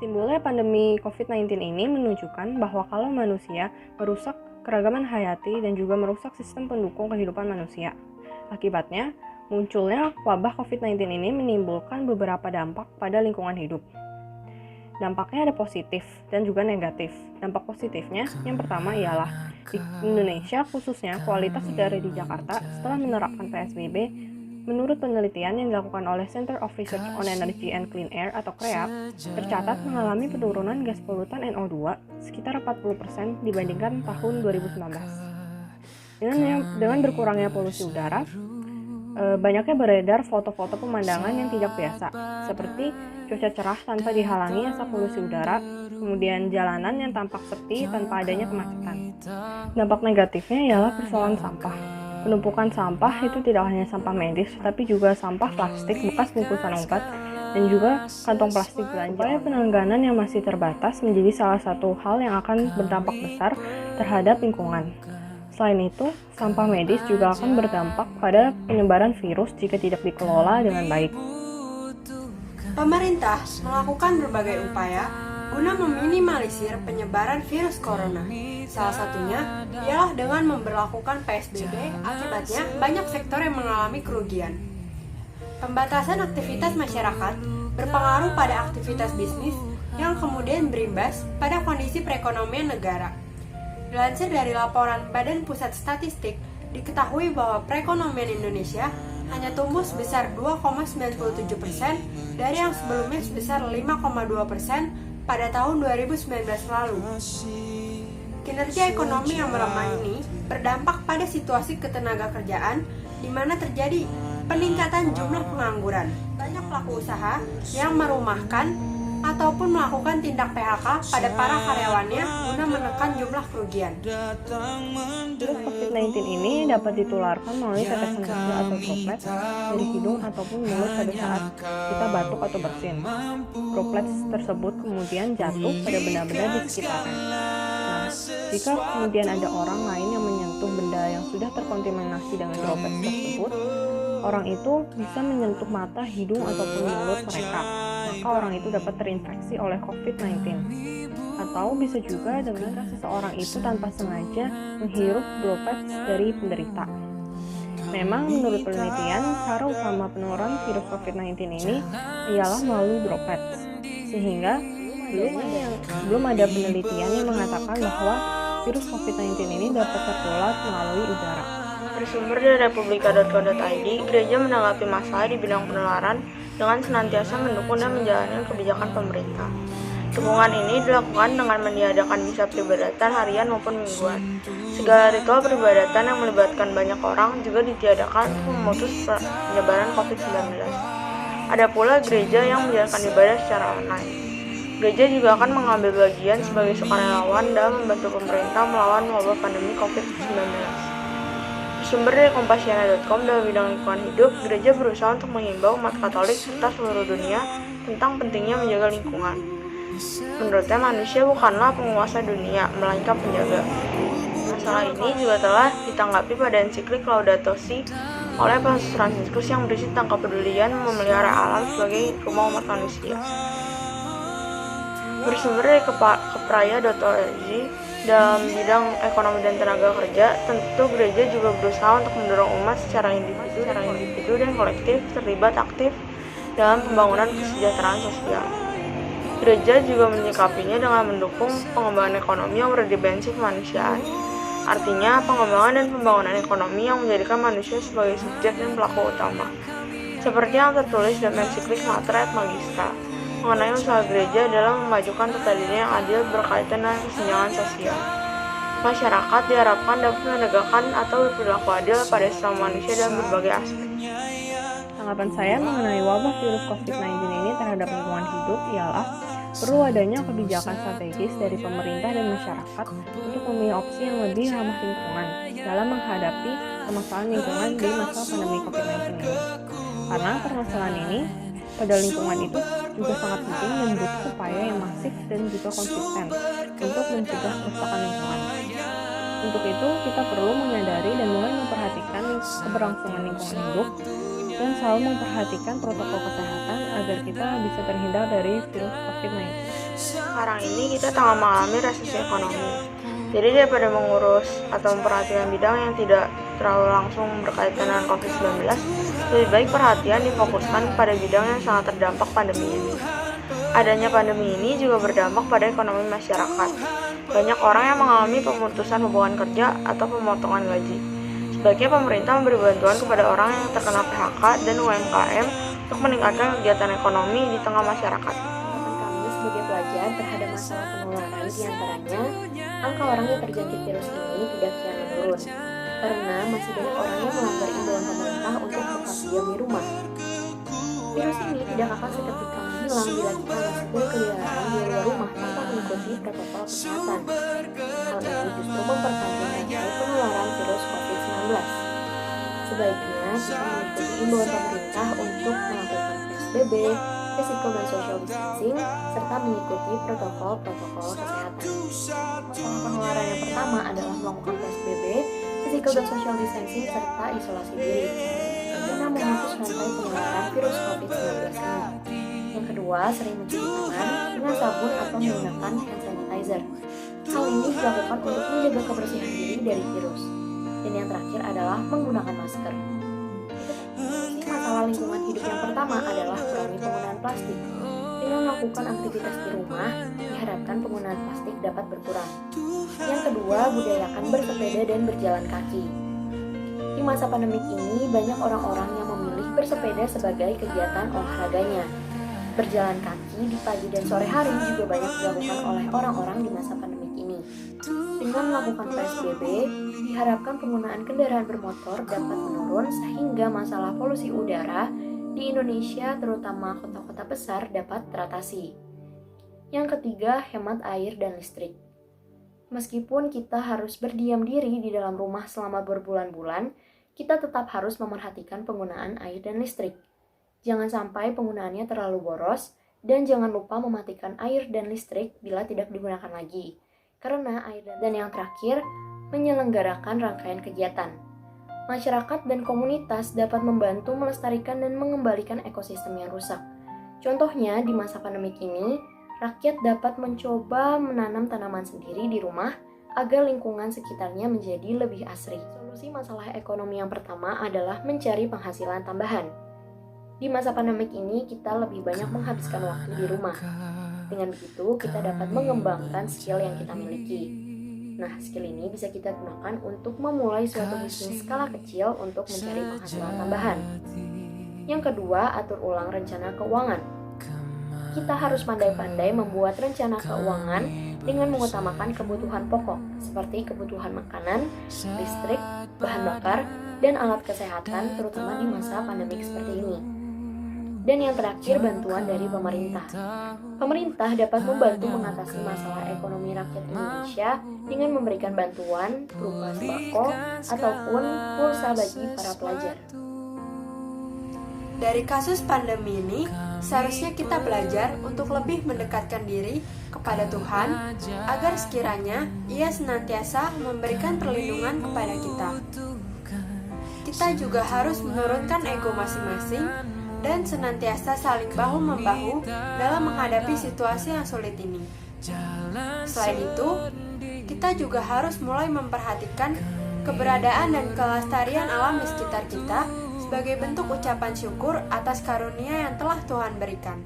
Timbulnya pandemi COVID-19 ini menunjukkan bahwa kalau manusia merusak keragaman hayati dan juga merusak sistem pendukung kehidupan manusia. Akibatnya, munculnya wabah COVID-19 ini menimbulkan beberapa dampak pada lingkungan hidup. Dampaknya ada positif dan juga negatif. Dampak positifnya, yang pertama ialah di Indonesia khususnya kualitas udara di Jakarta setelah menerapkan PSBB, menurut penelitian yang dilakukan oleh Center of Research on Energy and Clean Air atau CREAP, tercatat mengalami penurunan gas polutan NO2 sekitar 40% dibandingkan tahun 2019. Dengan berkurangnya polusi udara, banyaknya beredar foto-foto pemandangan yang tidak biasa, seperti cuaca cerah tanpa dihalangi asap polusi udara, kemudian jalanan yang tampak sepi tanpa adanya kemacetan. Dampak negatifnya ialah persoalan sampah. Penumpukan sampah itu tidak hanya sampah medis, tapi juga sampah plastik bekas bungkusan obat dan juga kantong plastik belanja. Upaya penanganan yang masih terbatas menjadi salah satu hal yang akan berdampak besar terhadap lingkungan. Selain itu, sampah medis juga akan berdampak pada penyebaran virus jika tidak dikelola dengan baik. Pemerintah melakukan berbagai upaya guna meminimalisir penyebaran virus corona. Salah satunya ialah dengan memberlakukan PSBB, akibatnya banyak sektor yang mengalami kerugian. Pembatasan aktivitas masyarakat berpengaruh pada aktivitas bisnis yang kemudian berimbas pada kondisi perekonomian negara. Dilansir dari laporan Badan Pusat Statistik, diketahui bahwa perekonomian Indonesia hanya tumbuh sebesar 2,97% dari yang sebelumnya sebesar 5,2% pada tahun 2019 lalu. Kinerja ekonomi yang melemah ini berdampak pada situasi ketenagakerjaan di mana terjadi peningkatan jumlah pengangguran. Banyak pelaku usaha yang merumahkan ataupun melakukan tindak PHK pada para karyawannya guna menekan jumlah kerugian. Virus COVID-19 ini dapat ditularkan melalui tetesan kecil atau droplet dari hidung ataupun mulut pada saat kita batuk atau bersin. Droplet tersebut kemudian jatuh pada benda-benda di sekitarnya. Nah, jika kemudian ada orang lain yang menyentuh benda yang sudah terkontaminasi dengan droplet tersebut, orang itu bisa menyentuh mata, hidung, ataupun mulut mereka. Maka orang itu dapat terinfeksi oleh COVID-19. Atau bisa juga dengan seseorang itu tanpa sengaja menghirup droplet dari penderita. Memang menurut penelitian, cara utama penularan virus COVID-19 ini ialah melalui droplet. Sehingga belum ada penelitian yang mengatakan bahwa virus COVID-19 ini dapat tertular melalui udara. Bersumber dari republika.co.id, gereja menanggapi masalah di bidang penularan dengan senantiasa mendukung dan menjalankan kebijakan pemerintah. Dukungan ini dilakukan dengan meniadakan misa peribadatan harian maupun mingguan. Segala ritual peribadatan yang melibatkan banyak orang juga ditiadakan untuk memutus penyebaran COVID-19. Ada pula gereja yang menjalankan ibadah secara online. Gereja juga akan mengambil bagian sebagai sukarelawan dalam membantu pemerintah melawan wabah pandemi COVID-19. Sumber dari Kompasiana.com dalam bidang lingkungan hidup, gereja berusaha untuk mengimbau umat Katolik serta seluruh dunia tentang pentingnya menjaga lingkungan. Menurutnya, manusia bukanlah penguasa dunia, melainkan penjaga. Masalah ini juga telah ditanggapi pada ensiklik Laudato Si oleh Paus Fransiskus yang berisi tentang kepedulian memelihara alam sebagai rumah umat manusia. Bersumber dari kepraya.org, dalam bidang ekonomi dan tenaga kerja, tentu gereja juga berusaha untuk mendorong umat secara individu dan kolektif terlibat aktif dalam pembangunan kesejahteraan sosial. Gereja juga menyikapinya dengan mendukung pengembangan ekonomi yang berdimensi kemanusiaan. Artinya, pengembangan dan pembangunan ekonomi yang menjadikan manusia sebagai subjek dan pelaku utama. Seperti yang tertulis dalam ensiklik Mater et Magistra mengenai usaha gereja dalam memajukan tata diri yang adil berkaitan dengan kesenjangan sosial. Masyarakat diharapkan dapat menegakkan atau berperilaku adil pada sesama manusia dalam berbagai aspek. Tanggapan saya mengenai wabah virus COVID-19 ini terhadap lingkungan hidup ialah perlu adanya kebijakan strategis dari pemerintah dan masyarakat untuk memilih opsi yang lebih ramah lingkungan dalam menghadapi permasalahan lingkungan di masa pandemi COVID-19 ini. Karena permasalahan ini pada lingkungan itu juga sangat penting dan butuh upaya yang masif dan juga konsisten untuk mencegah kerusakan lingkungan. Untuk itu, kita perlu menyadari dan mulai memperhatikan keberlangsungan lingkungan hidup dan selalu memperhatikan protokol kesehatan agar kita bisa terhindar dari virus COVID-19. Sekarang ini kita tengah mengalami resesi ekonomi. Jadi daripada mengurus atau memperhatikan bidang yang tidak terlalu langsung berkaitan dengan COVID-19, lebih baik perhatian difokuskan pada bidang yang sangat terdampak pandemi ini. Adanya pandemi ini juga berdampak pada ekonomi masyarakat. Banyak orang yang mengalami pemutusan hubungan kerja atau pemotongan gaji. Sebaiknya pemerintah memberi bantuan kepada orang yang terkena PHK dan UMKM untuk meningkatkan kegiatan ekonomi di tengah masyarakat. Kami sebagai pelajar terhadap masalah penularan diantaranya, angka orang yang terjangkit virus ini tidak kian menurun, karena masih banyak orang yang melanggar imbauan pemerintah untuk tetap diam di rumah. Virus ini tidak akan seketika menghilang bila kita masih berkeliaran di luar rumah tanpa mengikuti protokol kesehatan. Hal ini justru memperpanjang rantai penularan virus COVID-19. Sebaiknya kita mengikuti imbauan pemerintah untuk melakukan PSBB, physical dan social distancing, serta mengikuti protokol-protokol kesehatan. Masalah penularan yang pertama adalah melakukan PSBB, physical dan social distancing, serta isolasi diri, guna memutus rantai penularan virus COVID-19 ini. Yang kedua, sering mencuci tangan dengan sabun atau menggunakan hand sanitizer. Hal ini dilakukan untuk menjaga kebersihan diri dari virus. Dan yang terakhir adalah menggunakan masker. Masalah lingkungan hidup yang pertama adalah kurangi penggunaan plastik. Dengan melakukan aktivitas di rumah, diharapkan penggunaan plastik dapat berkurang. Yang kedua, budayakan bersepeda dan berjalan kaki. Di masa pandemik ini, banyak orang-orang yang memilih bersepeda sebagai kegiatan olahraganya. Berjalan kaki di pagi dan sore hari juga banyak dilakukan oleh orang-orang di masa pandemik ini. Dengan melakukan PSBB, diharapkan penggunaan kendaraan bermotor dapat menurun sehingga masalah polusi udara di Indonesia, terutama kota-kota besar, dapat teratasi. Yang ketiga, hemat air dan listrik. Meskipun kita harus berdiam diri di dalam rumah selama berbulan-bulan, kita tetap harus memerhatikan penggunaan air dan listrik. Jangan sampai penggunaannya terlalu boros, dan jangan lupa mematikan air dan listrik bila tidak digunakan lagi. Karena air dan yang terakhir, menyelenggarakan rangkaian kegiatan. Masyarakat dan komunitas dapat membantu melestarikan dan mengembalikan ekosistem yang rusak. Contohnya, di masa pandemik ini, rakyat dapat mencoba menanam tanaman sendiri di rumah agar lingkungan sekitarnya menjadi lebih asri. Solusi masalah ekonomi yang pertama adalah mencari penghasilan tambahan. Di masa pandemik ini, kita lebih banyak menghabiskan waktu di rumah. Dengan begitu, kita dapat mengembangkan skill yang kita miliki. Nah, skill ini bisa kita gunakan untuk memulai suatu bisnis skala kecil untuk mencari penghasilan tambahan. Yang kedua, atur ulang rencana keuangan. Kita harus pandai-pandai membuat rencana keuangan dengan mengutamakan kebutuhan pokok, seperti kebutuhan makanan, listrik, bahan bakar, dan alat kesehatan, terutama di masa pandemik seperti ini. Dan yang terakhir, bantuan dari pemerintah. Pemerintah dapat membantu mengatasi masalah ekonomi rakyat Indonesia dengan memberikan bantuan berupa sembako ataupun pulsa bagi para pelajar. Dari kasus pandemi ini, seharusnya kita belajar untuk lebih mendekatkan diri kepada Tuhan agar sekiranya Ia senantiasa memberikan perlindungan kepada kita. Kita juga harus menurunkan ego masing-masing dan senantiasa saling bahu-membahu dalam menghadapi situasi yang sulit ini. Selain itu, kita juga harus mulai memperhatikan keberadaan dan kelestarian alam di sekitar kita sebagai bentuk ucapan syukur atas karunia yang telah Tuhan berikan.